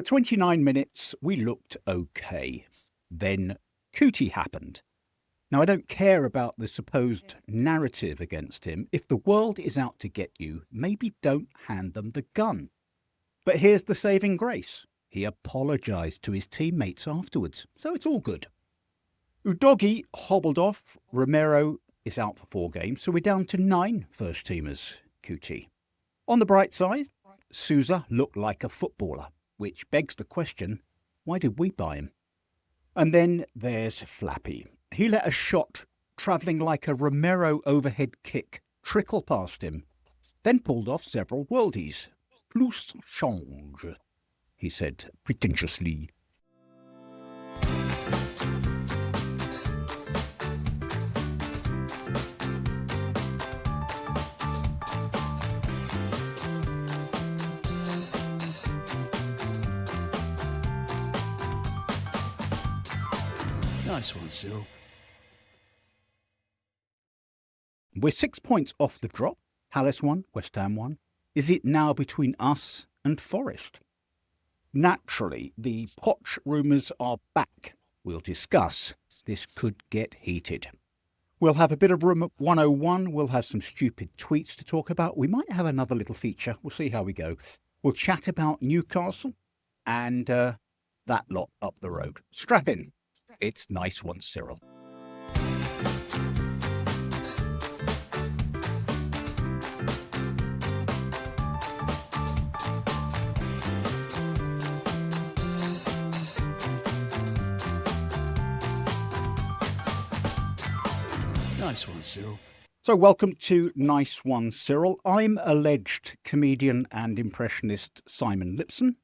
29 minutes, we looked okay. Then Cootie happened. Now, I don't care about the supposed narrative against him. If the world is out to get you, maybe don't hand them the gun. But here's the saving grace. He apologised to his teammates afterwards, so it's all good. Udogie hobbled off. Romero is out for 4 games, so we're down to 9 first-teamers, Cootie. On the bright side, Sousa looked like a footballer, which begs the question, why did we buy him? And then there's Flappy. He let a shot travelling like a Romero overhead kick trickle past him, then pulled off several worldies. Plus change, he said pretentiously. Nice one, Cyril. We're 6 points off the drop. Palace 1, West Ham 1. Is it now between us and Forest? Naturally, the Poch rumours are back. We'll discuss. This could get heated. We'll have a bit of Room 101. We'll have some stupid tweets to talk about. We might have another little feature. We'll see how we go. We'll chat about Newcastle and that lot up the road. Strap in. It's Nice One, Cyril. Nice one, Cyril. So welcome to Nice One, Cyril. I'm alleged comedian and impressionist Simon Lipson.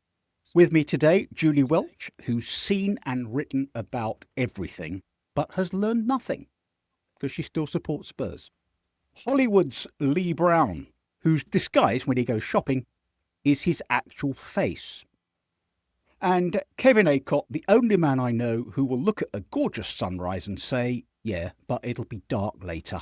With me today, Julie Welch, who's seen and written about everything, but has learned nothing, because she still supports Spurs. Hollywood's Lee Brown, whose disguise when he goes shopping is his actual face. And Kevin Acott, the only man I know who will look at a gorgeous sunrise and say, yeah, but it'll be dark later.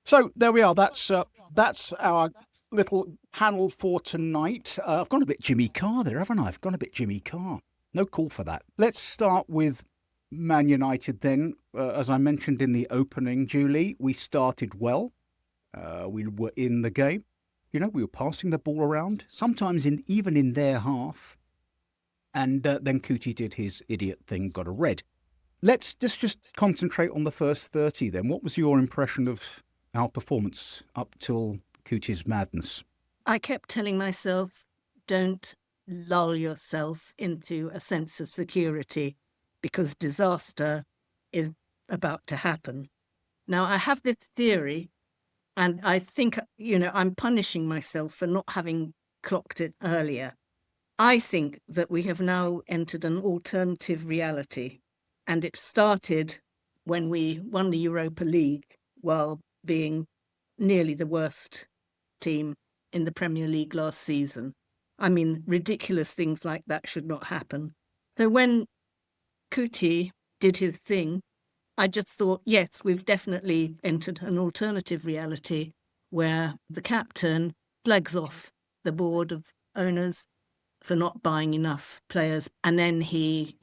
So there we are. That's our little panel for tonight. I've gone a bit Jimmy Carr there, haven't I? I've gone a bit Jimmy Carr. No call for that. Let's start with Man United then. As I mentioned in the opening, Julie, we started well. We were in the game. You know, we were passing the ball around, sometimes even in their half. And then Cootie did his idiot thing, got a red. Let's just concentrate on the first 30 then. What was your impression of our performance up till Cootie's madness? I kept telling myself, don't lull yourself into a sense of security because disaster is about to happen. Now, I have this theory, and I think, I'm punishing myself for not having clocked it earlier. I think that we have now entered an alternative reality, and it started when we won the Europa League while being nearly the worst team in the Premier League last season. I mean, ridiculous things like that should not happen. So when Cootie did his thing, I just thought, yes, we've definitely entered an alternative reality where the captain slags off the board of owners for not buying enough players. And then he,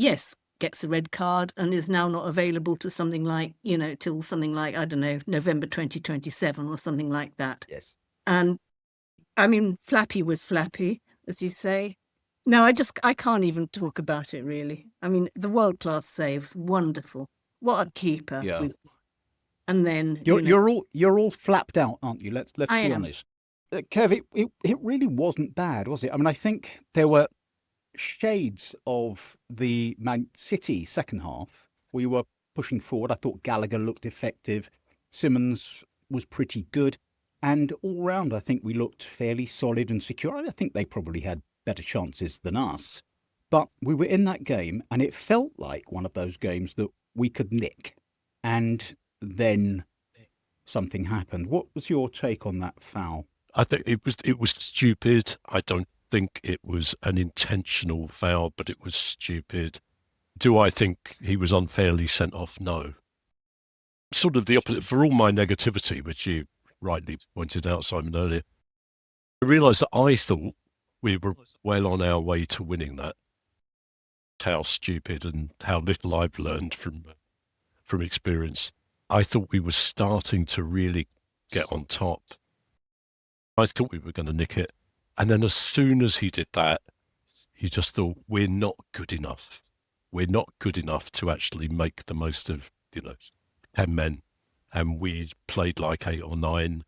gets a red card and is now not available to something like, till something like, I don't know, November 2027 or something like that. Yes. And I mean, Flappy was Flappy, as you say. No, I can't even talk about it really. I mean, the world-class saves, wonderful. What a keeper. Yeah. And then you're all flapped out, aren't you? Let's be am. honest. Kev, it really wasn't bad, was it? I mean, I think there were shades of the Man City second half. We were pushing forward. I thought Gallagher looked effective. Simmons was pretty good. And all round, I think we looked fairly solid and secure. I think they probably had better chances than us. But we were in that game, and it felt like one of those games that we could nick. And then something happened. What was your take on that foul? I think it was stupid. I don't think it was an intentional foul, but it was stupid. Do I think he was unfairly sent off? No. Sort of the opposite. For all my negativity, which you rightly pointed out, Simon, earlier, I realised that I thought we were well on our way to winning that. realised how stupid and how little I've learned from experience. I thought we were starting to really get on top. I thought we were going to nick it. And then as soon as he did that, you just thought, we're not good enough. We're not good enough to actually make the most of, 10 men. And we played like 8 or 9.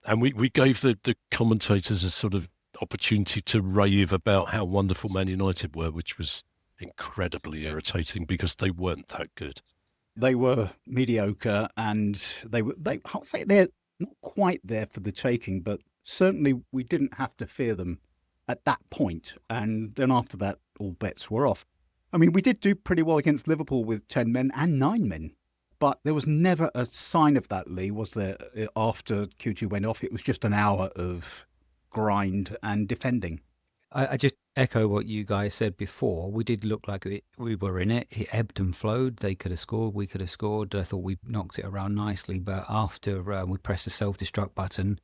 And we gave the commentators a sort of opportunity to rave about how wonderful Man United were, which was incredibly irritating because they weren't that good. They were mediocre, and I'll say they're not quite there for the taking, but certainly we didn't have to fear them at that point. And then after that, all bets were off. I mean, we did do pretty well against Liverpool with 10 men and 9 men, but there was never a sign of that, Lee, was there, after QG went off? It was just an hour of grind and defending. I just echo what you guys said before. We did look like we were in it. It ebbed and flowed. They could have scored. We could have scored. I thought we knocked it around nicely. But after we pressed the self-destruct button,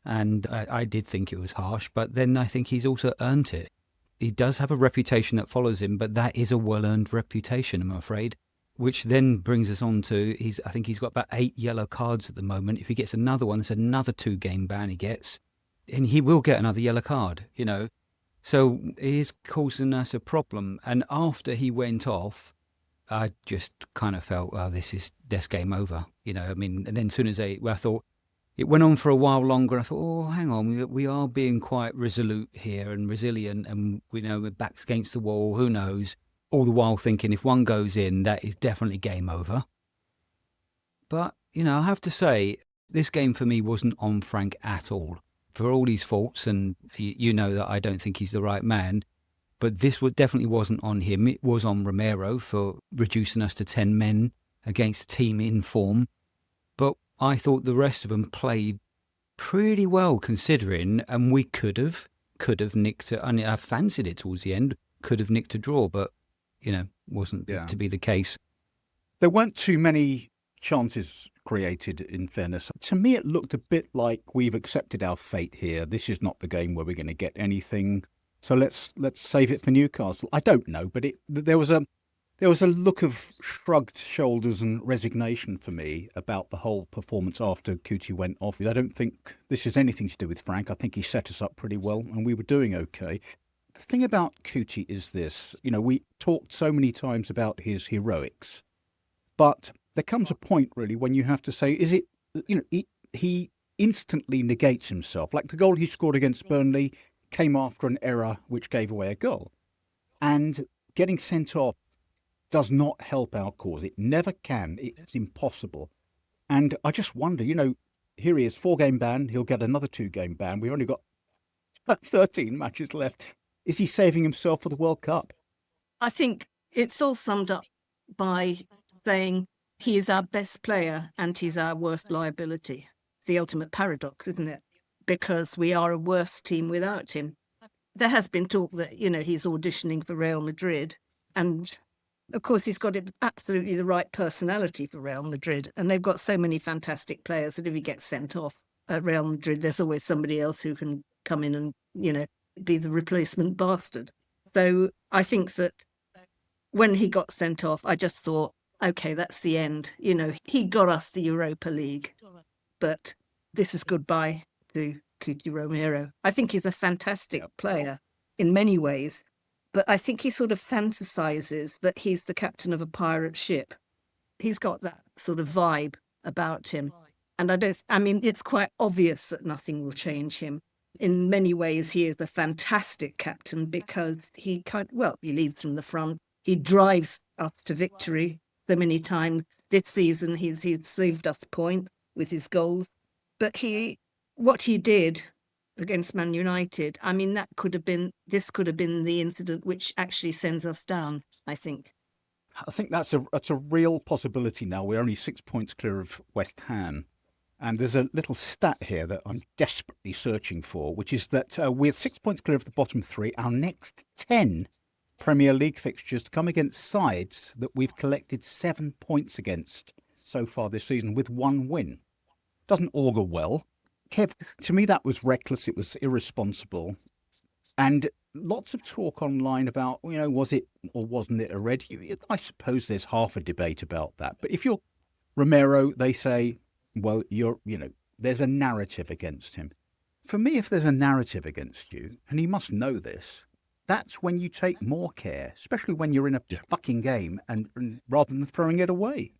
and I did think it was harsh, but then I think he's also earned it. He does have a reputation that follows him, but that is a well-earned reputation, I'm afraid. Which then brings us on to, I think he's got about 8 yellow cards at the moment. If he gets another one, it's another 2-game ban he gets. And he will get another yellow card, So he is causing us a problem. And after he went off, I just kind of felt, well, this game over. And then as soon as I thought, it went on for a while longer. I thought, oh, hang on, we are being quite resolute here and resilient. And we're backs against the wall, who knows? All the while thinking if one goes in, that is definitely game over. But, I have to say, this game for me wasn't on Frank at all. For all his faults, and you know that I don't think he's the right man, but this definitely wasn't on him. It was on Romero for reducing us to 10 men against a team in form. But I thought the rest of them played pretty well considering, and we could have nicked it. I fancied it towards the end, could have nicked a draw, but, wasn't to be the case. There weren't too many chances created, in fairness. To me, it looked a bit like we've accepted our fate here. This is not the game where we're going to get anything. So let's save it for Newcastle. I don't know, but there was a look of shrugged shoulders and resignation for me about the whole performance after Kuti went off. I don't think this has anything to do with Frank. I think he set us up pretty well and we were doing okay. The thing about Kuti is this, we talked so many times about his heroics, but there comes a point really when you have to say, is it, he instantly negates himself. Like the goal he scored against Burnley came after an error which gave away a goal. And getting sent off does not help our cause. It never can. It's impossible. And I just wonder, here he is, 4-game ban. He'll get another 2-game ban. We've only got 13 matches left. Is he saving himself for the World Cup? I think it's all summed up by saying he is our best player and he's our worst liability. The ultimate paradox, isn't it? Because we are a worse team without him. There has been talk that, he's auditioning for Real Madrid. And, of course, he's got absolutely the right personality for Real Madrid. And they've got so many fantastic players that if he gets sent off at Real Madrid, there's always somebody else who can come in and, be the replacement bastard. So I think that when he got sent off, I just thought, okay, that's the end. He got us the Europa League, but this is goodbye to Kuti Romero. I think he's a fantastic player in many ways, but I think he sort of fantasizes that he's the captain of a pirate ship. He's got that sort of vibe about him. And it's quite obvious that nothing will change him. In many ways, he is a fantastic captain because he leads from the front. He drives us to victory so many times. This season, he's saved us points with his goals. But what he did against Man United, this could have been the incident which actually sends us down, I think. I think that's a real possibility now. We're only 6 points clear of West Ham. And there's a little stat here that I'm desperately searching for, which is that we're 6 points clear of the bottom 3. Our next 10 Premier League fixtures come against sides that we've collected 7 points against so far this season with 1 win. Doesn't augur well. Kev, to me that was reckless. It was irresponsible. And lots of talk online about, was it or wasn't it a red? I suppose there's half a debate about that. But if you're Romero, they say, well, there's a narrative against him. For me, if there's a narrative against you, and he must know this, that's when you take more care, especially when you're in a fucking game, and rather than throwing it away.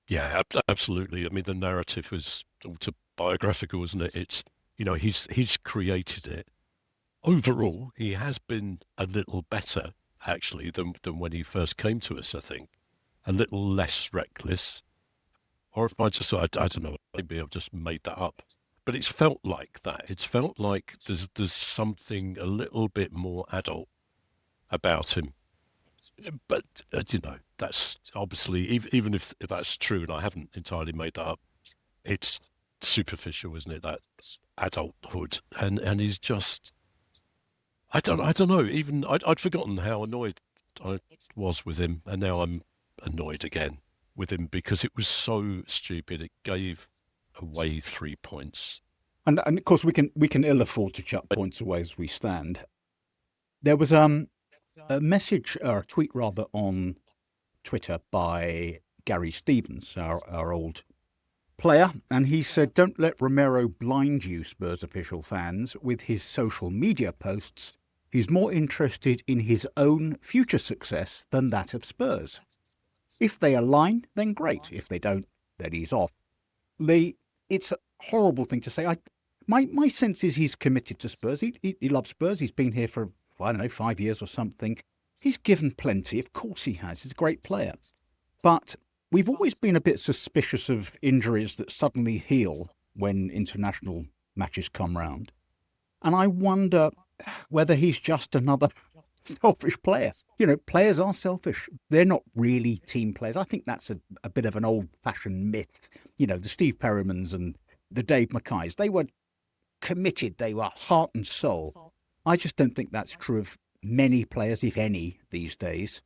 Yeah, absolutely. I mean, the narrative is autobiographical, isn't it? It's, he's created it. Overall, he has been a little better, actually, than when he first came to us, I think. A little less reckless. Or if I don't know, maybe I've just made that up. But it's felt like that. It's felt like there's something a little bit more adult about him. But, that's obviously, even if that's true, and I haven't entirely made that up, it's superficial, isn't it? That adulthood. And he's just, I don't know, even I'd forgotten how annoyed I was with him, and now I'm annoyed again with him because it was so stupid. It gave away 3 points. And of course, we can ill afford to chuck points away as we stand. There was a message, or a tweet rather, on Twitter by Gary Stevens, our old player, and he said, "Don't let Romero blind you, Spurs official fans, with his social media posts. He's more interested in his own future success than that of Spurs. If they align, then great. If they don't, then he's off." It's a horrible thing to say. My sense is he's committed to Spurs. He loves Spurs. He's been here for, 5 years or something. He's given plenty. Of course he has. He's a great player. But we've always been a bit suspicious of injuries that suddenly heal when international matches come round. And I wonder whether he's just another selfish player. Players are selfish. They're not really team players. I think that's a bit of an old-fashioned myth. The Steve Perrimans and the Dave Mackays, they were committed. They were heart and soul. I just don't think that's true of many players, if any, these days.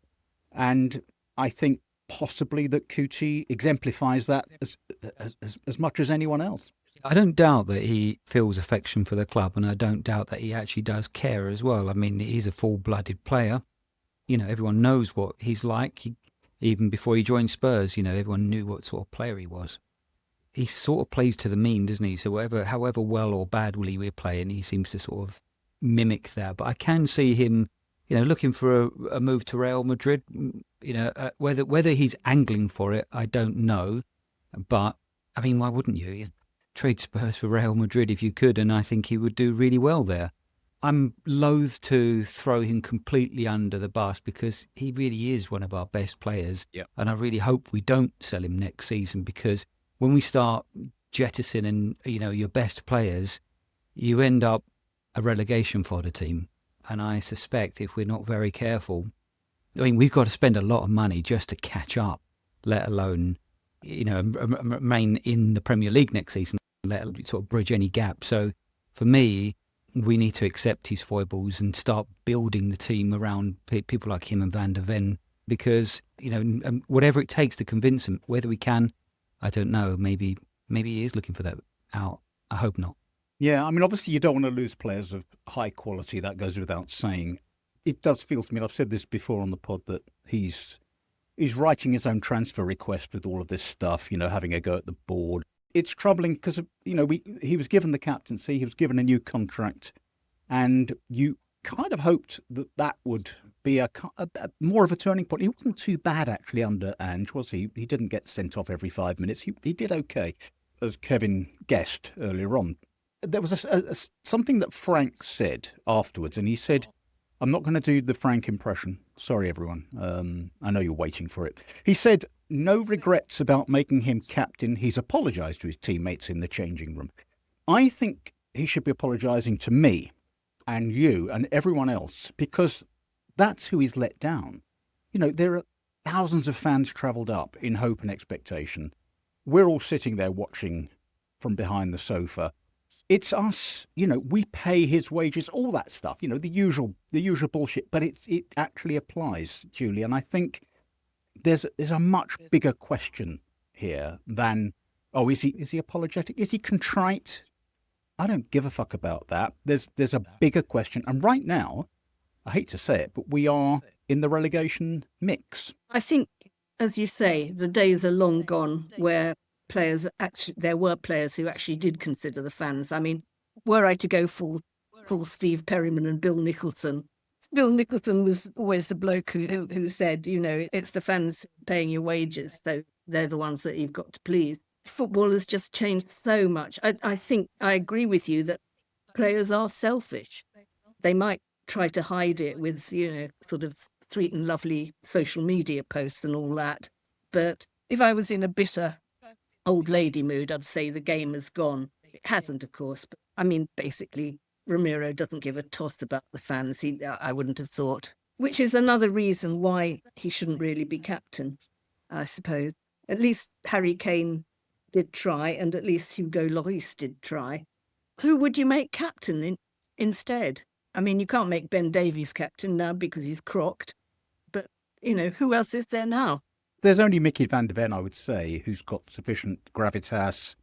And I think possibly that Kuti exemplifies that as much as anyone else. I don't doubt that he feels affection for the club, and I don't doubt that he actually does care as well. I mean, he's a full-blooded player. Everyone knows what he's like. Even before he joined Spurs, everyone knew what sort of player he was. He sort of plays to the mean, doesn't he? So however well or badly we're playing, he seems to sort of mimic that. But I can see him, looking for a move to Real Madrid. Whether he's angling for it, I don't know. But I mean, why wouldn't you? You'd trade Spurs for Real Madrid if you could, and I think he would do really well there. I'm loath to throw him completely under the bus because he really is one of our best players. Yep. And I really hope we don't sell him next season, because when we start jettisoning, your best players, you end up a relegation fodder team. And I suspect if we're not very careful, I mean, we've got to spend a lot of money just to catch up, let alone, remain in the Premier League next season, let alone sort of bridge any gap. So for me, we need to accept his foibles and start building the team around people like him and Van der Ven, because, whatever it takes to convince him, whether we can, I don't know. Maybe he is looking for that out. I hope not. Yeah, I mean, obviously you don't want to lose players of high quality. That goes without saying. It does feel to me, and I've said this before on the pod, that he's writing his own transfer request with all of this stuff, having a go at the board. It's troubling because, he was given the captaincy, he was given a new contract, and you kind of hoped that would be a more of a turning point. He wasn't too bad, actually, under Ange, was he? He didn't get sent off every 5 minutes. He did okay, as Kevin guessed earlier on. There was something that Frank said afterwards, and he said, I'm not going to do the Frank impression. Sorry, everyone. I know you're waiting for it. He said, no regrets about making him captain. He's apologised to his teammates in the changing room. I think he should be apologising to me and you and everyone else, because that's who he's let down. There are thousands of fans travelled up in hope and expectation. We're all sitting there watching from behind the sofa. It's us, we pay his wages, all that stuff, the usual bullshit, but it actually applies, Julie. And I think there's a much bigger question here than, is he apologetic? Is he contrite? I don't give a fuck about that. There's a bigger question. And right now, I hate to say it, but we are in the relegation mix. I think, as you say, the days are long gone where there were players who actually did consider the fans. I mean, were I to go full Steve Perryman and Bill Nicholson was always the bloke who said, it's the fans paying your wages, so they're the ones that you've got to please. Football has just changed so much. I think I agree with you that players are selfish. They might try to hide it with, sort of sweet and lovely social media posts and all that. But if I was in a bitter old lady mood, I'd say the game has gone. It hasn't, of course. But I mean, basically, Ramiro doesn't give a toss about the fans. I wouldn't have thought, which is another reason why he shouldn't really be captain, I suppose. At least Harry Kane did try, and at least Hugo Lloris did try. Who would you make captain instead? I mean, you can't make Ben Davies captain now because he's crocked. But, who else is there now? There's only Mickey van der Ven, I would say, who's got sufficient gravitas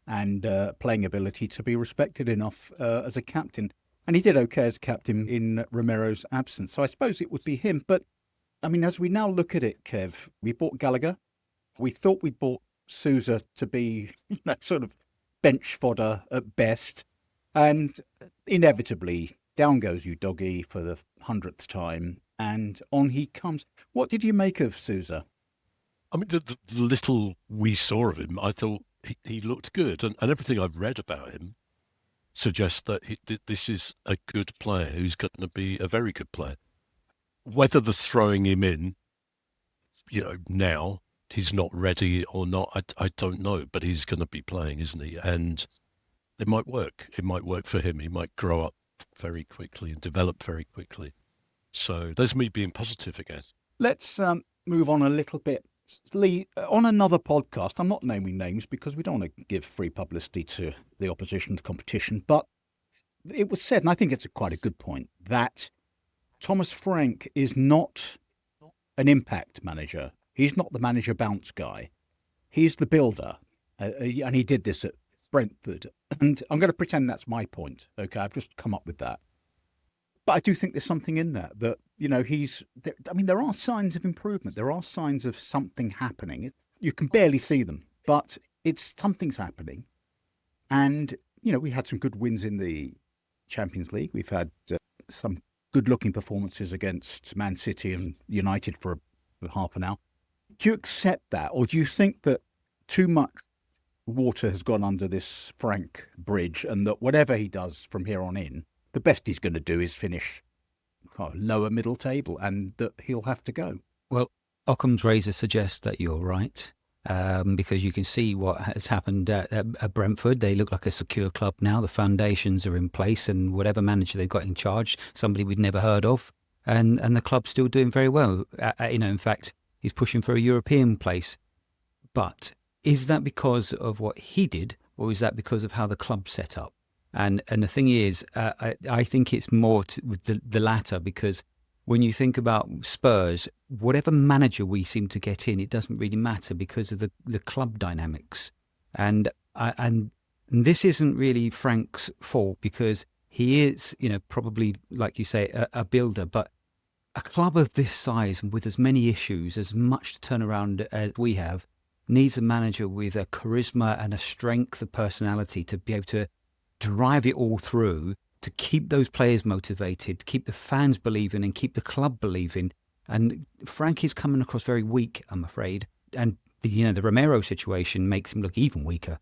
and playing ability to be respected enough as a captain. And he did okay as a captain in Ramiro's absence. So I suppose it would be him. But, I mean, as we now look at it, Kev, we bought Gallagher. We thought we bought Sousa to be sort of bench fodder at best. And inevitably, down goes Udogie for the 100th time. And on he comes. What did you make of Sousa? I mean, the little we saw of him, I thought he looked good. And everything I've read about him suggests that this is a good player who's going to be a very good player. Whether the throwing him in, now he's not ready or not, I don't know. But he's going to be playing, isn't he? And it might work. It might work for him. He might grow up very quickly and develop very quickly. So there's me being positive again. Let's move on a little bit. Lee, on another podcast, I'm not naming names because we don't want to give free publicity to the opposition's competition, but it was said, and I think it's quite a good point, that Thomas Frank is not an impact manager. He's not the manager bounce guy. He's the builder. And he did this at Brentford. And I'm going to pretend that's my point. Okay, I've just come up with that. But I do think there's something in that, there are signs of improvement. There are signs of something happening. You can barely see them, but something's happening. And, we had some good wins in the Champions League. We've had some good-looking performances against Man City and United for half an hour. Do you accept that? Or do you think that too much water has gone under this Frank bridge and that whatever he does from here on in, the best he's going to do is finish lower middle table and that he'll have to go? Well, Occam's razor suggests that you're right, because you can see what has happened at Brentford. They look like a secure club now. The foundations are in place, and whatever manager they've got in charge, somebody we'd never heard of, and the club's still doing very well. In fact, he's pushing for a European place. But is that because of what he did, or is that because of how the club's set up? And the thing is, I think it's more with the latter, because when you think about Spurs, whatever manager we seem to get in, it doesn't really matter because of the club dynamics. And this isn't really Frank's fault, because he is, probably, like you say, a builder. But a club of this size and with as many issues, as much to turn around as we have, needs a manager with a charisma and a strength of personality to be able to drive it all through, to keep those players motivated, to keep the fans believing and keep the club believing. And Frank is coming across very weak, I'm afraid. And the Ramiro situation makes him look even weaker.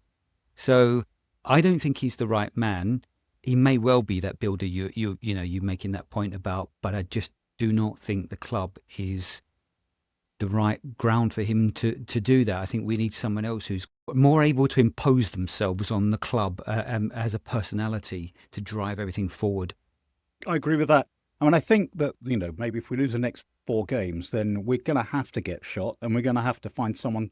So I don't think he's the right man. He may well be that builder you making that point about, but I just do not think the club is the right ground for him to do that. I think we need someone else who's more able to impose themselves on the club as a personality to drive everything forward. I agree with that. I mean, I think that, maybe if we lose the next 4 games, then we're going to have to get shot and we're going to have to find someone,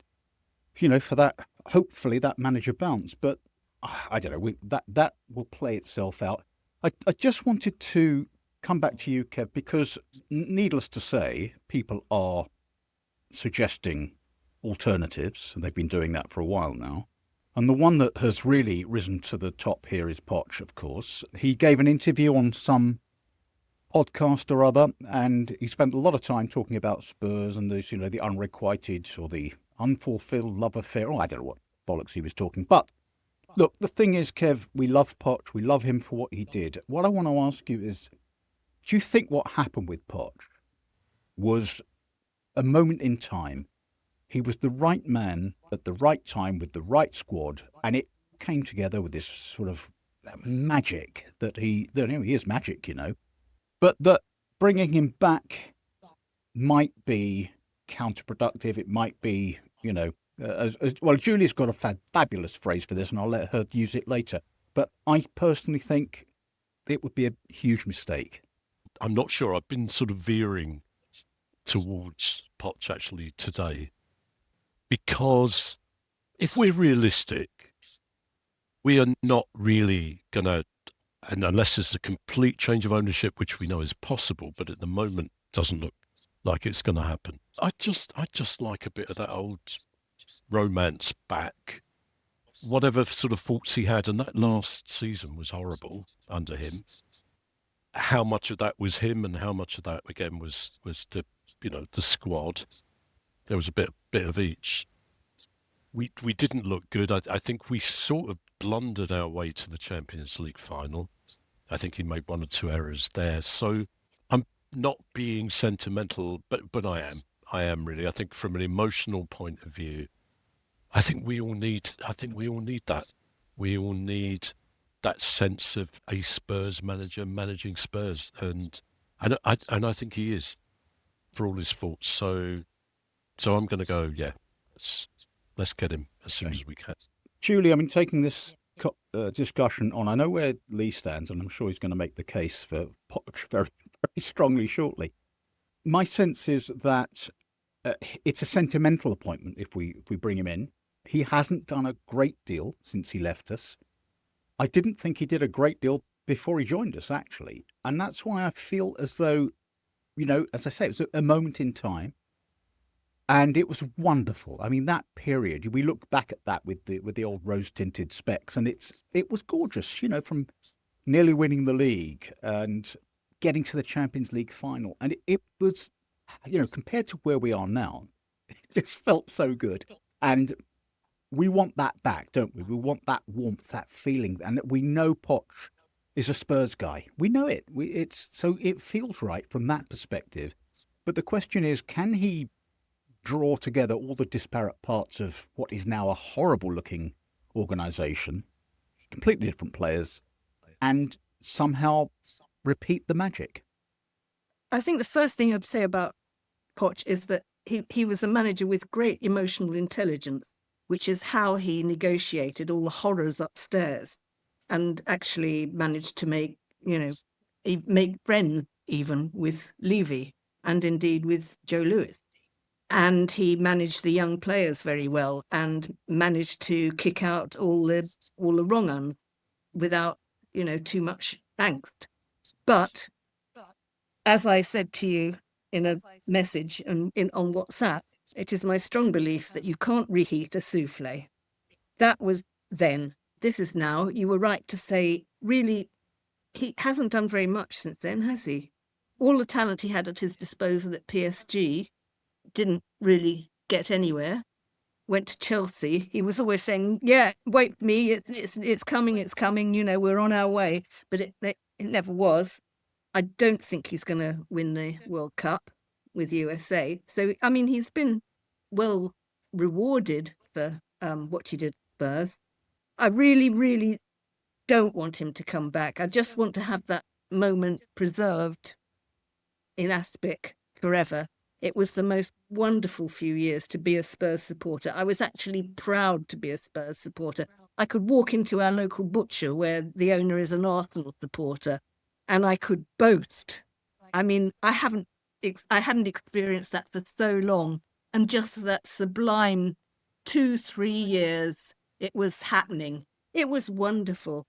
for that, hopefully that manager bounce. But I don't know, that will play itself out. I just wanted to come back to you, Kev, because needless to say, people are suggesting alternatives, and they've been doing that for a while now. And the one that has really risen to the top here is Poch, of course. He gave an interview on some podcast or other, and he spent a lot of time talking about Spurs and this, the unrequited or the unfulfilled love affair. Oh, I don't know what bollocks he was talking. But look, the thing is, Kev, we love Poch. We love him for what he did. What I want to ask you is, do you think what happened with Poch was a moment in time? He was the right man at the right time with the right squad, and it came together with this sort of magic that he is magic, but that bringing him back might be counterproductive. It might be, as well, Julie's got a fabulous phrase for this, and I'll let her use it later. But I personally think it would be a huge mistake. I'm not sure. I've been sort of veering towards Poch actually today, because if we're realistic, we are not really going to, and unless there's a complete change of ownership, which we know is possible, but at the moment doesn't look like it's going to happen. I just like a bit of that old romance back. Whatever sort of faults he had, and that last season was horrible under him. How much of that was him, and how much of that again was the squad? There was a bit of each. We didn't look good. I think we sort of blundered our way to the Champions League final. I think he made one or two errors there. So I'm not being sentimental, but I am. I am really. I think from an emotional point of view, I think we all need that. We all need that sense of a Spurs manager managing Spurs, and I think he is, for all his faults. So I'm going to go, yeah, let's get him as soon as we can. Julie, taking this discussion on, I know where Lee stands, and I'm sure he's going to make the case for Poch very, very strongly shortly. My sense is that it's a sentimental appointment if we bring him in. He hasn't done a great deal since he left us. I didn't think he did a great deal before he joined us, actually. And that's why I feel as though, as I say, it was a moment in time. And it was wonderful. That period, we look back at that with the old rose-tinted specs, and it was gorgeous, from nearly winning the league and getting to the Champions League final. And it was, compared to where we are now, it just felt so good. And we want that back, don't we? We want that warmth, that feeling. And we know Poch is a Spurs guy. We know it. So it feels right from that perspective. But the question is, can he draw together all the disparate parts of what is now a horrible-looking organisation, completely different players, and somehow repeat the magic? I think the first thing I'd say about Poch is that he was a manager with great emotional intelligence, which is how he negotiated all the horrors upstairs and actually managed to make friends even with Levy and indeed with Joe Lewis. And he managed the young players very well and managed to kick out all the wrong uns without, too much angst. But as I said to you in a message on WhatsApp, it is my strong belief that you can't reheat a souffle. That was then. This is now. You were right to say, really, he hasn't done very much since then, has he? All the talent he had at his disposal at PSG didn't really get anywhere. Went to Chelsea. He was always saying, yeah, wait for me, it's coming, we're on our way. But it never was. I don't think he's going to win the World Cup with USA. So, he's been well rewarded for what he did at Spurs. I really, really don't want him to come back. I just want to have that moment preserved in Aspic forever. It was the most wonderful few years to be a Spurs supporter. I was actually proud to be a Spurs supporter. I could walk into our local butcher where the owner is an Arsenal supporter, and I could boast. I hadn't experienced that for so long, and just that sublime 2-3 years, it was happening. It was wonderful,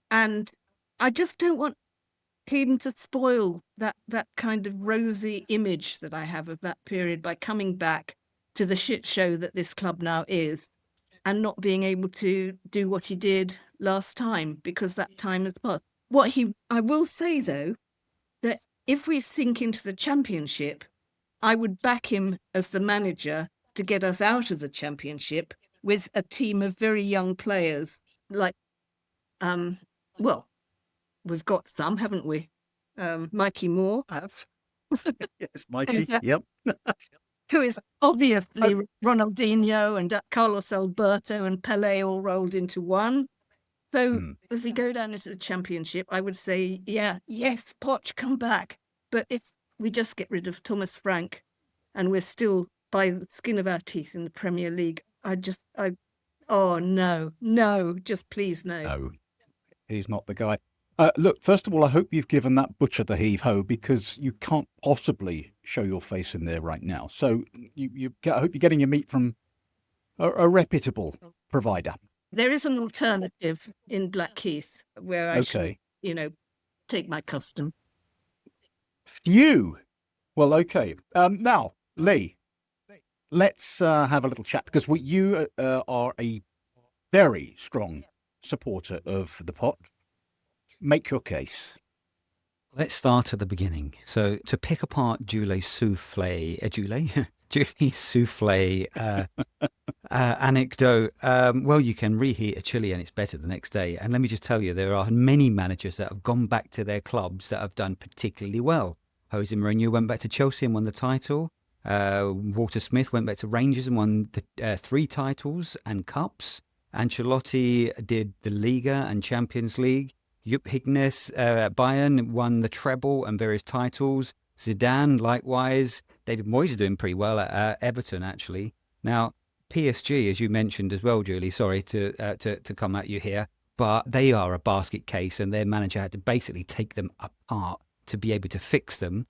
and I just don't want him to spoil that kind of rosy image that I have of that period by coming back to the shit show that this club now is and not being able to do what he did last time, because that time has passed. I will say, though, that if we sink into the Championship, I would back him as the manager to get us out of the Championship with a team of very young players. Like, well, we've got some, haven't we? Mikey Moore, Have. Yes, Mikey. Who's that? Yep. who is obviously Ronaldinho and Carlos Alberto and Pele all rolled into one. So if we go down into the Championship, I would say, yes, Poch, come back. But if we just get rid of Thomas Frank and we're still by the skin of our teeth in the Premier League, oh, no, just please no. No, he's not the guy. Look, first of all, I hope you've given that butcher the heave-ho, because you can't possibly show your face in there right now. So I hope you're getting your meat from a reputable provider. There is an alternative in Blackheath where I should, take my custom. Phew. Well, okay. Now, Lee, let's have a little chat, because you are a very strong supporter of the pot. Make your case. Let's start at the beginning. So to pick apart Julie's souffle anecdote, well, you can reheat a chili and it's better the next day. And let me just tell you, there are many managers that have gone back to their clubs that have done particularly well. Jose Mourinho went back to Chelsea and won the title. Walter Smith went back to Rangers and won the 3 titles and cups. Ancelotti did the Liga and Champions League. Jupp Heynckes at Bayern won the treble and various titles. Zidane, likewise. David Moyes is doing pretty well at Everton, actually. Now, PSG, as you mentioned as well, Julie, sorry to come at you here, but they are a basket case, and their manager had to basically take them apart to be able to fix them.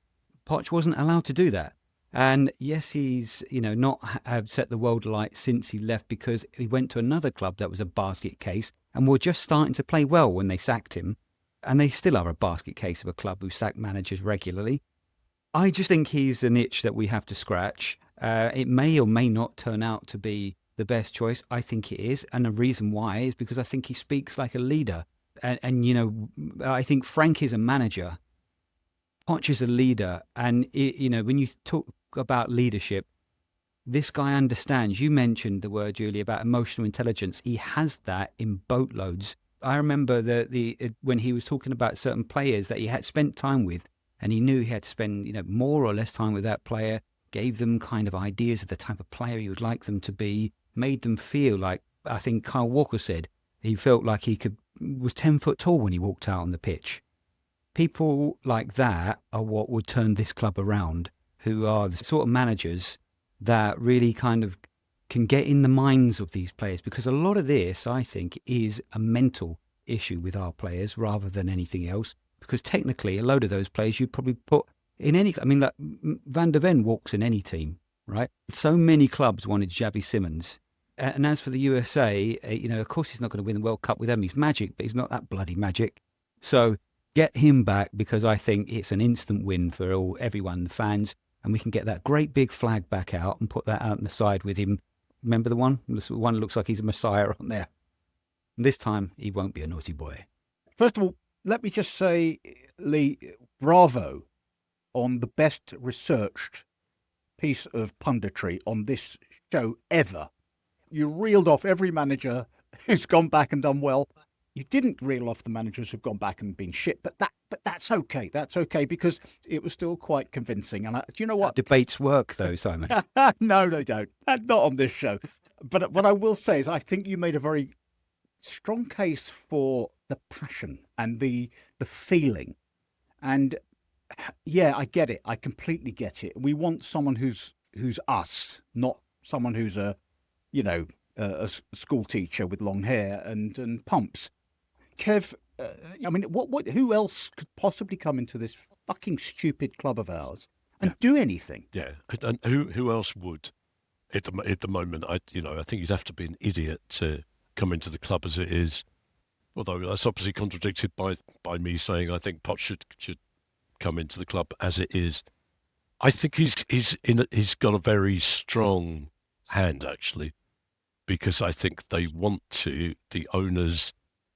Poch wasn't allowed to do that. And yes, he's not have set the world alight since he left, because he went to another club that was a basket case and were just starting to play well when they sacked him. And they still are a basket case of a club who sack managers regularly. I just think he's an itch that we have to scratch. It may or may not turn out to be the best choice. I think it is. And the reason why is because I think he speaks like a leader. And I think Frank is a manager. Poch is a leader. And, when you talk about leadership, this guy understands. You mentioned the word, Julie, about emotional intelligence. He has that in boatloads. I remember when he was talking about certain players that he had spent time with, and he knew he had to spend more or less time with that player, gave them kind of ideas of the type of player he would like them to be, made them feel like, I think Kyle Walker said, he felt like was 10 foot tall when he walked out on the pitch. People like that are what would turn this club around, who are the sort of managers that really kind of can get in the minds of these players, because a lot of this, I think, is a mental issue with our players rather than anything else, because technically a load of those players you'd probably put in any, like Van der Ven walks in any team, right? So many clubs wanted Xavi Simons. And as for the USA, of course he's not going to win the World Cup with them. He's magic, but he's not that bloody magic. So get him back, because I think it's an instant win for everyone, the fans, and we can get that great big flag back out and put that out on the side with him. Remember the one? The one looks like he's a messiah on there. And this time, he won't be a naughty boy. First of all, let me just say, Lee, bravo on the best researched piece of punditry on this show ever. You reeled off every manager who's gone back and done well. You didn't reel off the managers who've gone back and been shit, but that's okay. That's okay, because it was still quite convincing. And do you know what? Debates work, though, Simon. No, they don't. Not on this show. But what I will say is, I think you made a very strong case for the passion and the feeling. And yeah, I get it. I completely get it. We want someone who's us, not someone who's a school teacher with long hair and pumps. Kev, who else could possibly come into this fucking stupid club of ours and do anything? Yeah, and who else would at the moment? I think you'd have to be an idiot to come into the club as it is. Although that's obviously contradicted by me saying I think Poch should come into the club as it is. I think he's got a very strong hand, actually, because I think the owners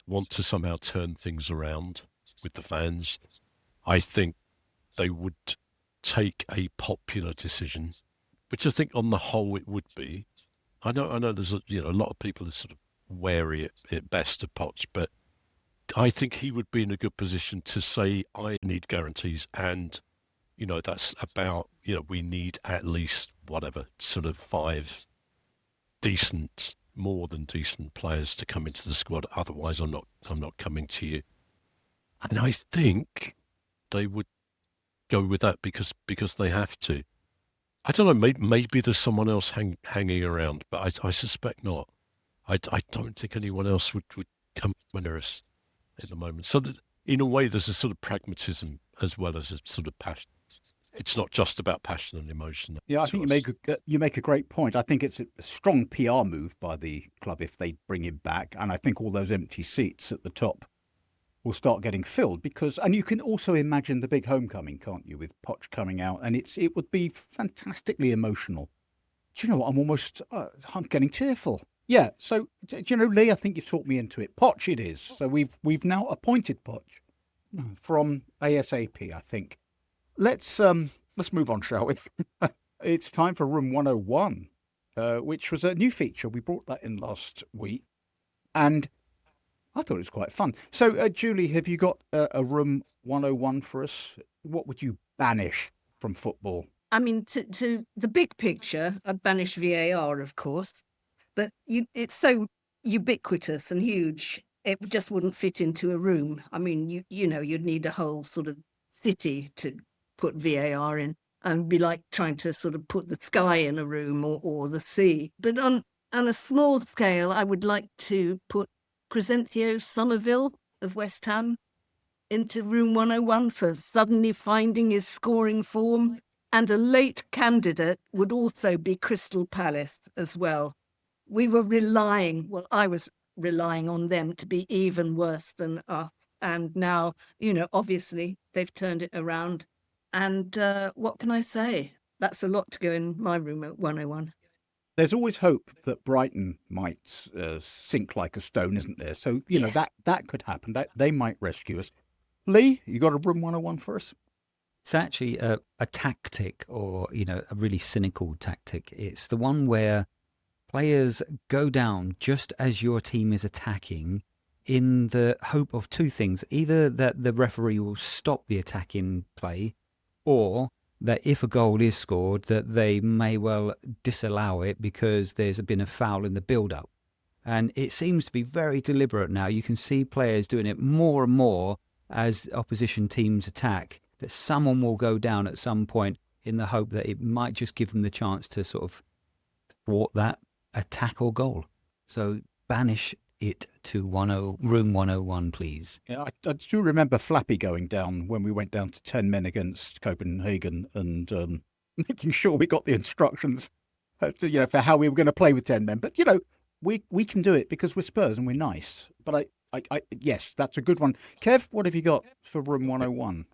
want to somehow turn things around with the fans. I think they would take a popular decision, which I think on the whole it would be. I know there's a lot of people are sort of wary at best of Poch, but I think he would be in a good position to say, I need guarantees, and that's about, we need at least whatever, sort of 5 decent, more than decent players to come into the squad. Otherwise, I'm not coming to you. And I think they would go with that because they have to. I don't know. Maybe there's someone else hanging around, but I suspect not. I don't think anyone else would come near us at the moment. So that, in a way, there's a sort of pragmatism as well as a sort of passion. It's not just about passion and emotion. Yeah, I think you make a great point. I think it's a strong PR move by the club if they bring him back, and I think all those empty seats at the top will start getting filled and you can also imagine the big homecoming, can't you, with Poch coming out, and it would be fantastically emotional. Do you know what? I'm getting tearful. Yeah. So do you know, Lee? I think you've talked me into it. Poch, it is. So we've now appointed Poch from ASAP. I think. Let's move on, shall we? It's time for Room 101, which was a new feature. We brought that in last week, and I thought it was quite fun. So, Julie, have you got a Room 101 for us? What would you banish from football? I mean, to the big picture, I'd banish VAR, of course, but it's so ubiquitous and huge, it just wouldn't fit into a room. I mean, you'd need a whole sort of city to put VAR in, and be like trying to sort of put the sky in a room or the sea. But on a small scale, I would like to put Crescencio Somerville of West Ham into Room 101 for suddenly finding his scoring form. And a late candidate would also be Crystal Palace as well. I was relying on them to be even worse than us. And now, obviously they've turned it around. And what can I say? That's a lot to go in my room at 101. There's always hope that Brighton might sink like a stone, isn't there? So, Yes. that could happen. That they might rescue us. Lee, you got a Room 101 for us? It's actually a tactic, or, a really cynical tactic. It's the one where players go down just as your team is attacking in the hope of two things. Either that the referee will stop the attacking play, or that if a goal is scored, that they may well disallow it because there's been a foul in the build-up. And it seems to be very deliberate now. You can see players doing it more and more as opposition teams attack, that someone will go down at some point in the hope that it might just give them the chance to sort of thwart that attack or goal. So banish it to Room 101, please. Yeah, I do remember Flappy going down when we went down to 10 men against Copenhagen and making sure we got the instructions for how we were going to play with 10 men. But, we can do it because we're Spurs and we're nice. But yes, that's a good one. Kev, what have you got for Room 101?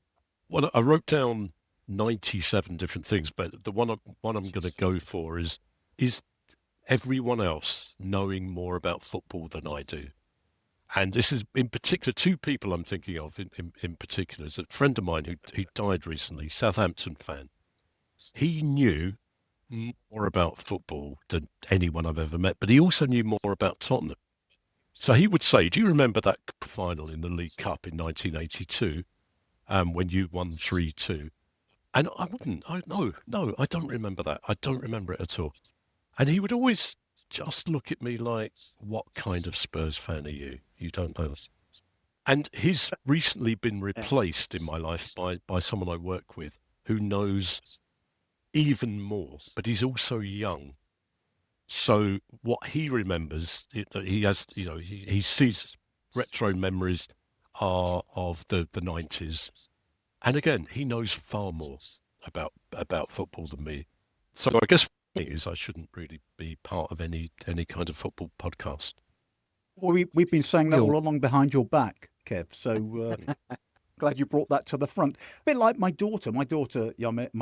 Well, I wrote down 97 different things, but the one I'm going to go for is everyone else knowing more about football than I do. And this is in particular 2 people I'm thinking of in particular. Is a friend of mine who died recently, Southampton fan. He knew more about football than anyone I've ever met, but he also knew more about Tottenham. So he would say, do you remember that final in the League Cup in 1982 when you won 3-2? And I wouldn't. No, I don't remember that. I don't remember it at all. And he would always just look at me like, what kind of Spurs fan are you? You don't know this. And he's recently been replaced in my life by someone I work with who knows even more, but he's also young. So what he remembers, he has, he sees retro memories of the 90s. And again, he knows far more about football than me. So I guess is I shouldn't really be part of any kind of football podcast. Well, we've been saying that all along behind your back, Kev. So glad you brought that to the front. A bit like my daughter. My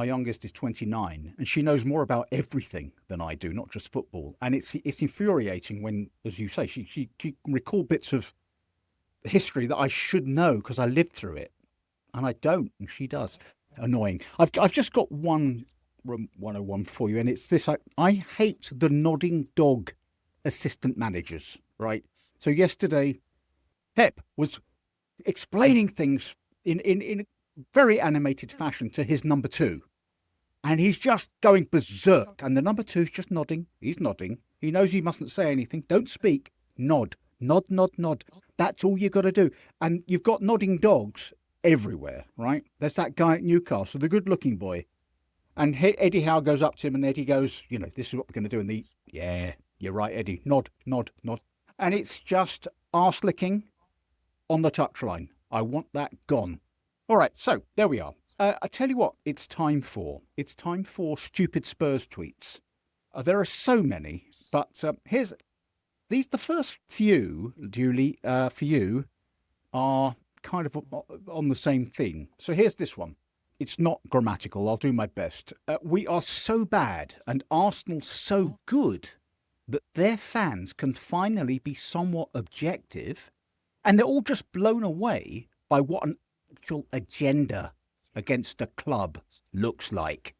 youngest is 29, and she knows more about everything than I do, not just football. And it's infuriating when, as you say, she can recall bits of history that I should know because I lived through it, and I don't, and she does. annoying. I've just got one room 101 for you, and it's this: I hate the nodding dog assistant managers. Right. So yesterday, Pep was explaining things in very animated fashion to his number two. And he's just going berserk. And the number two's just nodding. He's nodding. He knows he mustn't say anything. Don't speak. Nod. Nod, nod, nod. That's all you got to do. And you've got nodding dogs everywhere, right? There's that guy at Newcastle, the good-looking boy. And Eddie Howe goes up to him and Eddie goes, this is what we're going to do. And yeah, you're right, Eddie. Nod, nod, nod. And it's just arse-licking on the touchline. I want that gone. All right, so there we are. I tell you what, it's time for stupid Spurs tweets. There are so many, but here's these. The first few, Julie, for you, are kind of on the same theme. So here's this one. It's not grammatical. I'll do my best. We are so bad, and Arsenal so good that their fans can finally be somewhat objective, and they're all just blown away by what an actual agenda against a club looks like.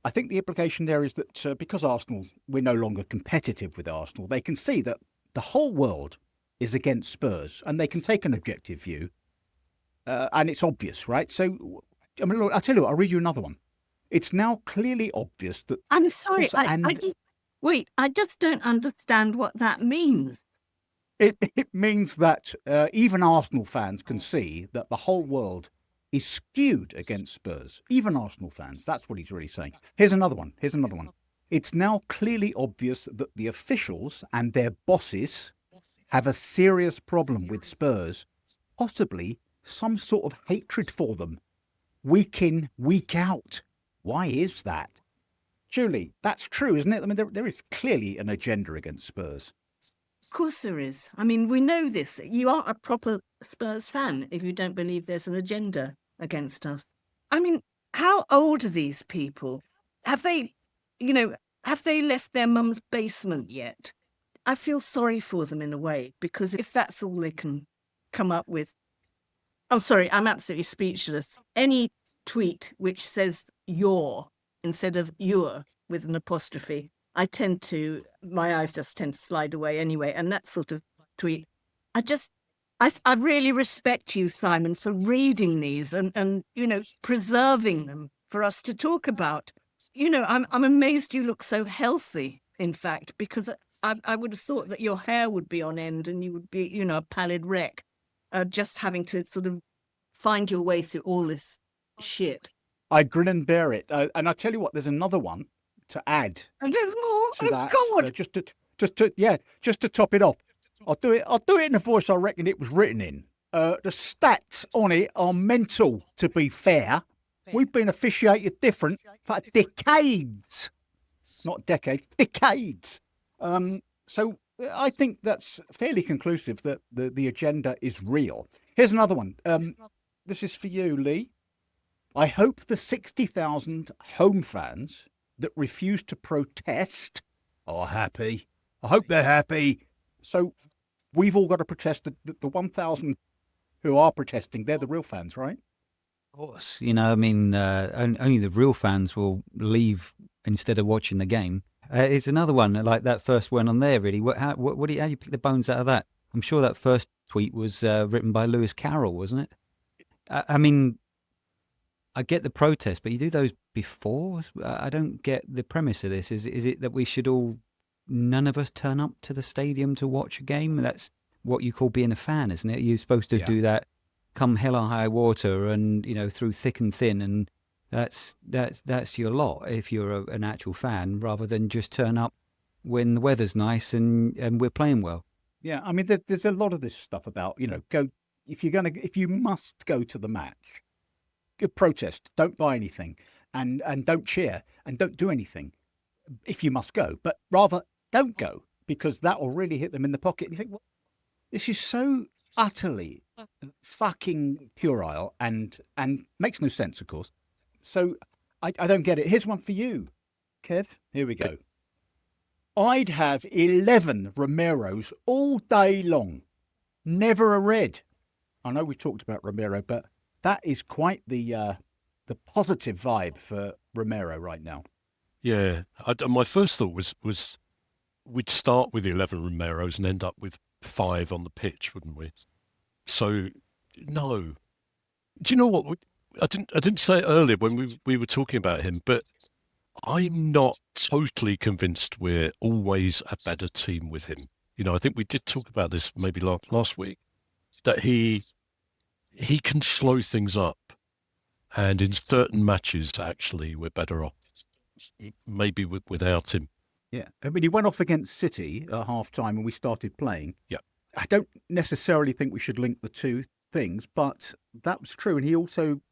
I think the implication there is that because Arsenal, we're no longer competitive with Arsenal, they can see that the whole world is against Spurs and they can take an objective view. And it's obvious, right? So, I mean, look, I'll tell you what, I'll read you another one. It's now clearly obvious that... I'm sorry, I just don't understand what that means. It means that even Arsenal fans can see that the whole world is skewed against Spurs. Even Arsenal fans. That's what he's really saying. Here's another one. It's now clearly obvious that the officials and their bosses have a serious problem with Spurs, possibly some sort of hatred for them, week in, week out. Why is that? Julie, that's true, isn't it? I mean, there is clearly an agenda against Spurs. Of course there is. I mean, we know this. You aren't a proper Spurs fan if you don't believe there's an agenda against us. I mean, how old are these people? Have they left their mum's basement yet? I feel sorry for them in a way, because if that's all they can come up with... I'm sorry, I'm absolutely speechless. Any tweet which says "your" instead of "your" with an apostrophe, my eyes just tend to slide away anyway. And that sort of tweet, I really respect you, Simon, for reading these and preserving them for us to talk about. I'm amazed you look so healthy, in fact, because I would have thought that your hair would be on end and you would be, a pallid wreck, just having to sort of find your way through all this shit. I grin and bear it. And I tell you what, there's another one to add. And there's more. To that. God! Just to top it off. I'll do it in the voice I reckon it was written in. The stats on it are mental, to be fair. We've been officiated different for decades. Not decades, decades. So I think that's fairly conclusive that the agenda is real. Here's another one. This is for you, Lee. I hope the 60,000 home fans that refuse to protest are happy. I hope they're happy. So we've all got to protest. The 1,000 who are protesting, they're the real fans, right? Of course. Only the real fans will leave instead of watching the game. It's another one, like that first one on there, really. How do you pick the bones out of that? I'm sure that first tweet was written by Lewis Carroll, wasn't it? I get the protest, but you do those before? I don't get the premise of this. Is it that we should none of us turn up to the stadium to watch a game? That's what you call being a fan, isn't it? You're supposed to do that come hell or high water and, through thick and thin. And that's your lot if you're an actual fan, rather than just turn up when the weather's nice and we're playing well. Yeah, I mean, there's a lot of this stuff about, go if you must go to the match, protest, don't buy anything, and don't cheer, and don't do anything if you must go, but rather don't go, because that will really hit them in the pocket. And you think, well, this is so utterly fucking puerile and makes no sense, of course. So I don't get it. Here's one for you, Kev. Here we go. I'd have 11 Romeros all day long. Never a red. I know we've talked about Romero, but that is quite the the positive vibe for Romero right now. Yeah, my first thought was we'd start with 11 Romeros and end up with 5 on the pitch, wouldn't we? So, no. Do you know what? I didn't say it earlier when we were talking about him, but I'm not totally convinced we're always a better team with him. You know, I think we did talk about this maybe last week, that he can slow things up, and in certain matches, actually, we're better off maybe without him. Yeah, I mean, he went off against City at half-time and we started playing. Yeah. I don't necessarily think we should link the two things, but that was true. And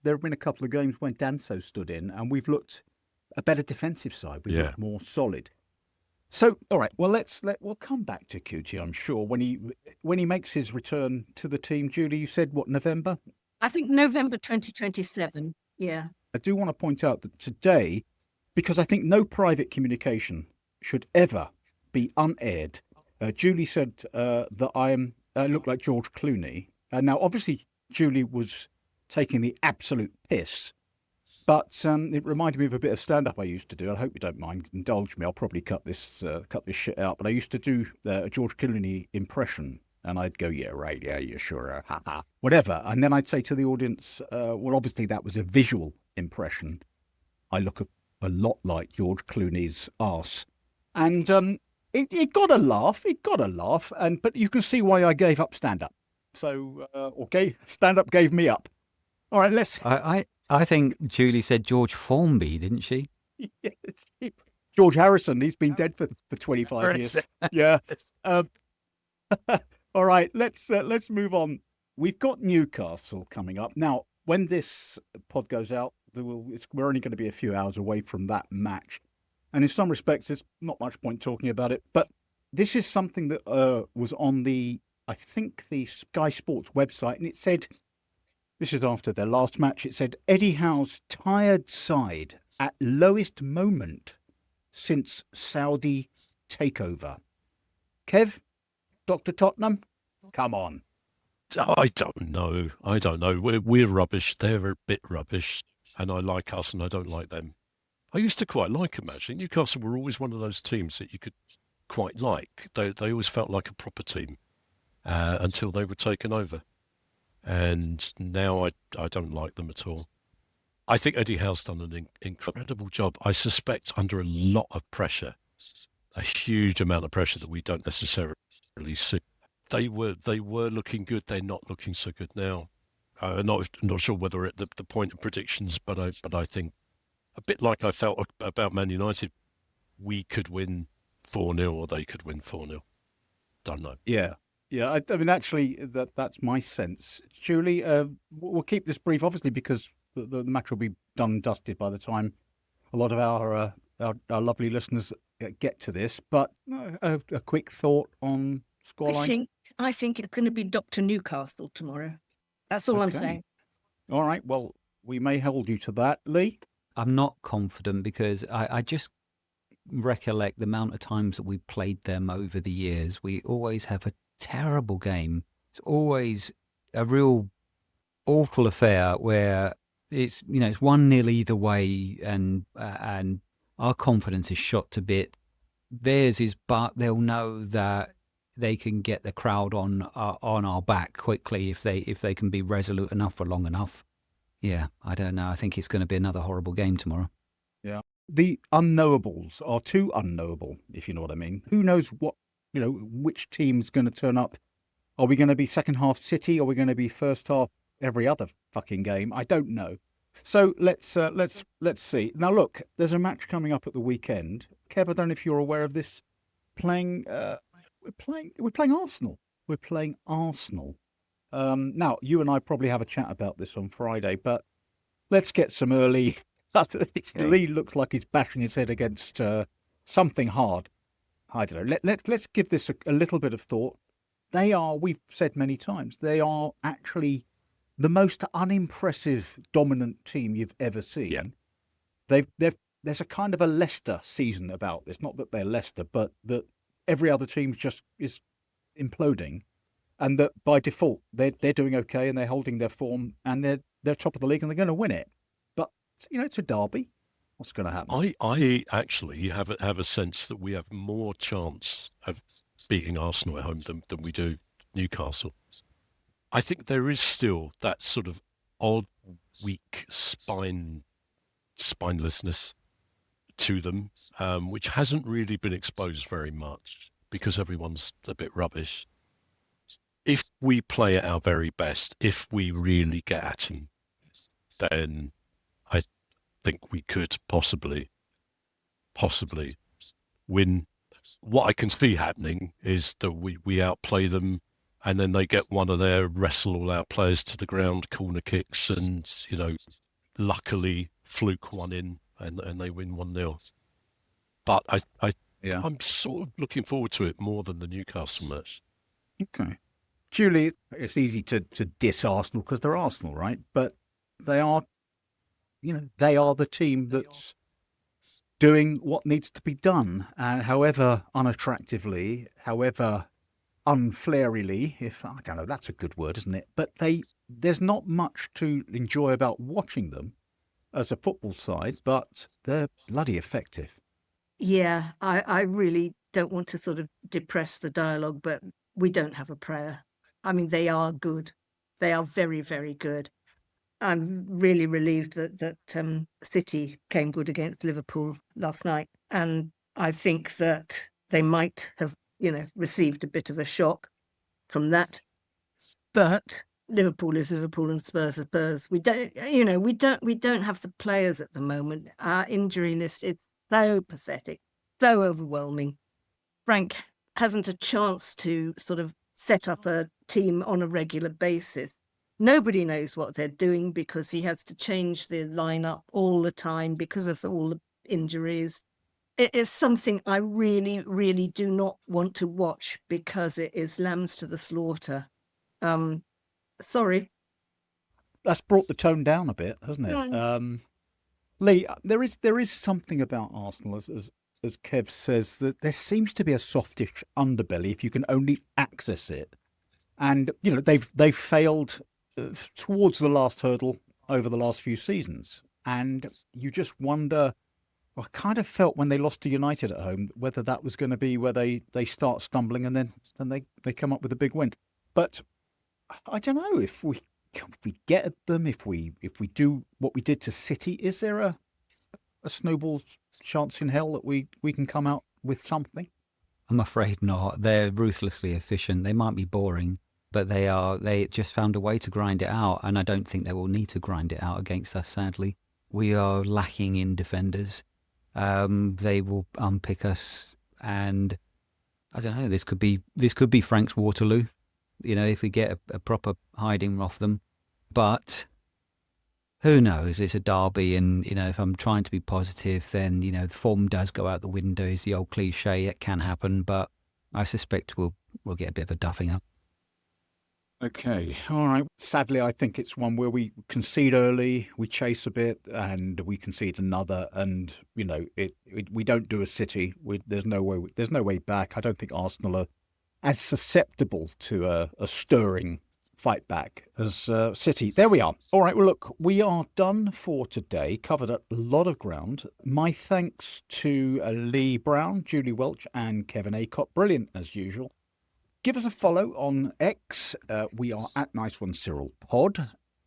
there have been a couple of games when Danso stood in and we've looked a better defensive side. We've looked more solid. So, all right, well, we'll come back to Cutie, I'm sure, when he makes his return to the team. Julie, you said, what, November? I think November 2027. Yeah. I do want to point out that today, because I think no private communication should ever be unaired. Julie said that I look like George Clooney. Now, obviously, Julie was taking the absolute piss, but it reminded me of a bit of stand-up I used to do. I hope you don't mind. Indulge me. I'll probably cut this shit out. But I used to do a George Clooney impression, and I'd go, "Yeah, right, yeah, you're sure, ha, whatever." And then I'd say to the audience, "Well, obviously, that was a visual impression. I look a lot like George Clooney's arse." And it got a laugh. But you can see why I gave up stand-up. So, okay, stand-up gave me up. All right, let's... I think Julie said George Formby, didn't she? Yes. George Harrison, he's been dead for 25 years. Yeah. All right, let's move on. We've got Newcastle coming up. Now, when this pod goes out, we're only going to be a few hours away from that match. And in some respects, there's not much point talking about it. But this is something that was on I think the Sky Sports website. And it said, this is after their last match, it said, Eddie Howe's tired side at lowest moment since Saudi takeover. Kev, Dr. Tottenham, come on. I don't know. We're rubbish. They're a bit rubbish. And I like us and I don't like them. I used to quite like them, actually. Newcastle were always one of those teams that you could quite like. They always felt like a proper team until they were taken over. And now I don't like them at all. I think Eddie Howe's done an incredible job. I suspect under a lot of pressure, a huge amount of pressure that we don't necessarily see. They were looking good. They're not looking so good now. Not sure whether at the point of predictions, but I think a bit like I felt about Man United, we could win 4-0 or they could win 4-0. Don't know. Yeah. I mean, actually, that's my sense. Julie, we'll keep this brief, obviously, because the match will be done and dusted by the time a lot of our lovely listeners get to this. But a quick thought on scoreline. I think it's going to be Dr. Newcastle tomorrow. That's all I'm saying. All right. Well, we may hold you to that, Lee. I'm not confident because I just recollect the amount of times that we played them over the years. We always have a terrible game. It's always a real awful affair where it's 1-0 either way, and our confidence is shot to bit. Theirs is, but they'll know that they can get the crowd on our back quickly if they can be resolute enough for long enough. Yeah, I don't know. I think it's going to be another horrible game tomorrow. Yeah, the unknowables are too unknowable, if you know what I mean. Who knows which team's going to turn up? Are we going to be second half City? Are we going to be first half every other fucking game? I don't know. So let's see. Now look, there's a match coming up at the weekend. Kev, I don't know if you're aware of this. We're playing Arsenal. We're playing Arsenal. Now you and I probably have a chat about this on Friday, but let's get some early. Lee looks like he's bashing his head against something hard. I don't know. Let's give this a little bit of thought. We've said many times, they are actually the most unimpressive dominant team you've ever seen. Yeah. There's a kind of a Leicester season about this. Not that they're Leicester, but that every other team just is imploding, and that by default they're doing okay and they're holding their form and they're top of the league and they're going to win it. But it's a derby. What's going to happen? I actually have a sense that we have more chance of beating Arsenal at home than we do Newcastle. I think there is still that sort of odd, weak spinelessness to them, which hasn't really been exposed very much because everyone's a bit rubbish. If we play at our very best, if we really get at them, then I think we could possibly win. What I can see happening is that we outplay them, and then they get one of their wrestle all our players to the ground, corner kicks, and luckily fluke one in, and they win 1-0. But I'm sort of looking forward to it more than the Newcastle match. Okay. Julie, it's easy to diss Arsenal because they're Arsenal, right? But they are the team that's doing what needs to be done. And however unattractively, however unflairily, I don't know, that's a good word, isn't it? But there's not much to enjoy about watching them as a football side, but they're bloody effective. Yeah, I really don't want to sort of depress the dialogue, but we don't have a prayer. I mean, they are good. They are very, very good. I'm really relieved that City came good against Liverpool last night. And I think that they might have, received a bit of a shock from that. But Liverpool is Liverpool and Spurs are Spurs. We don't have the players at the moment. Our injury list is so pathetic, so overwhelming. Frank hasn't a chance to sort of set up a team on a regular basis. Nobody knows what they're doing because he has to change the lineup all the time because of all the injuries. It is something I really, really do not want to watch because it is lambs to the slaughter. Sorry. That's brought the tone down a bit, hasn't it? Lee, there is something about Arsenal, as Kev says, that there seems to be a softish underbelly if you can only access it. And they've failed towards the last hurdle over the last few seasons, and you just wonder. I kind of felt when they lost to United at home whether that was going to be where they start stumbling and then they come up with a big win. But I don't know if we get at them, if we do what we did to City. Is there a snowball chance in hell that we can come out with something? I'm afraid not. They're ruthlessly efficient. They might be boring, but they just found a way to grind it out, and I don't think they will need to grind it out against us, sadly. We are lacking in defenders. They will unpick us, and I don't know, this could be Frank's Waterloo, if we get a proper hiding off them. But who knows? It's a derby, and if I'm trying to be positive, then the form does go out the window. Is the old cliche. It can happen, but I suspect we'll get a bit of a duffing up. Okay, all right. Sadly, I think it's one where we concede early, we chase a bit, and we concede another, and we don't do a City. There's no way back. I don't think Arsenal are as susceptible to a stirring fight back as City. There we are. All right. Well, look, we are done for today. Covered a lot of ground. My thanks to Lee Brown, Julie Welch, and Kevin Acott. Brilliant as usual. Give us a follow on X. We are at Nice One Cyril Pod.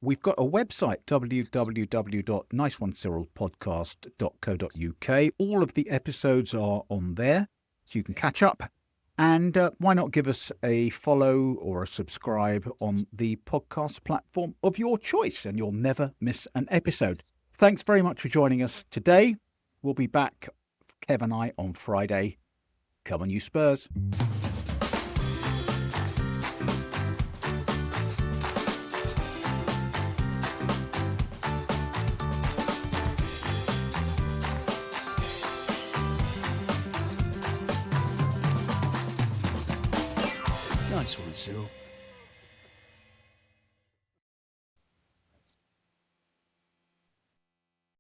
We've got a website, www.niceonecyrilpodcast.co.uk. All of the episodes are on there, so you can catch up. And why not give us a follow or a subscribe on the podcast platform of your choice, and you'll never miss an episode. Thanks very much for joining us today. We'll be back, Kev and I, on Friday. Come on, you Spurs. Nice one, Cyril.